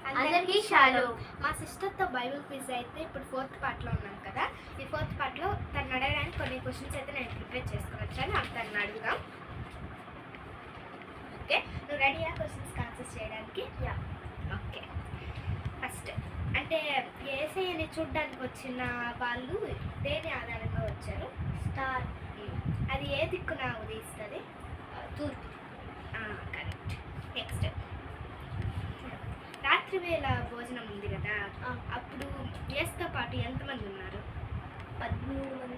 అందరికీ షాలోమ్. మా సిస్టర్తో Bible quiz అయితే ఇప్పుడు 4th పార్ట్లో ఉన్నాం కదా. ఈ 4th పార్ట్లో తను అడగడానికి కొన్ని క్వశ్చన్స్ అయితే నేను ప్రిపేర్ చేసుకుని వచ్చాను. అవి తను అడుగుదాం. ఓకే, నువ్వు రెడీయా క్వశ్చన్స్కి ఆన్సర్స్ చేయడానికి? యా. ఓకే, ఫస్ట్ అంటే యేసయ్యని చూడ్డానికి వచ్చిన వాళ్ళు దేని ఆధారంగా వచ్చారు? స్టార్. అది ఏ దిక్కున ఉదయిస్తుంది? తూర్పు. కరెక్ట్. నెక్స్ట్, రాత్రి వేళ భోజనం ఉంది కదా, అప్పుడు యేసుతో పాటు ఎంతమంది ఉన్నారు? 13 మంది.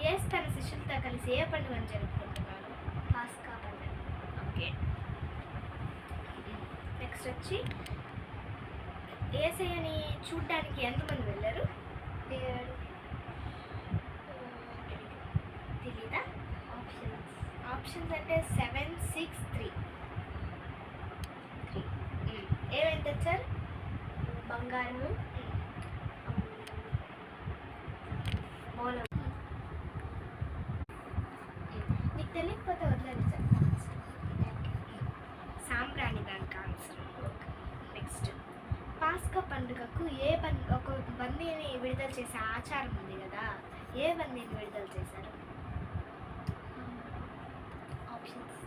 యేసు తన శిష్యులతో కలిసి ఏ పండుగను జరుపుకుంటున్నారు? పాస్కా పండుగ. ఓకే. నెక్స్ట్ వచ్చి యేసయ్యని చూడ్డానికి ఎంతమంది వెళ్ళారు? 7. తెలీదా? ఆప్షన్స్ అంటే 7, 6, 3. ఏమేమి తెచ్చారు? బంగారము, మౌనం. నీకు తెలియకపోతే వదిలేదు సార్. సాంబ్రాణి దానికి ఆన్సర్. నెక్స్ట్, పాస్కా పండుగకు ఒక బందీని విడుదల చేసే ఆచారం ఉంది కదా, ఏ బందీని విడుదల చేశారు? Options: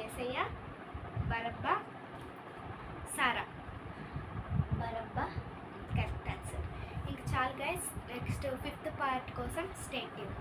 Yesayya, Barabbas, Sarah. Barabbas. Correct answer. ఇంకా చాలు గైస్. నెక్స్ట్ 5th పార్ట్ కోసం స్టే ట్యూన్.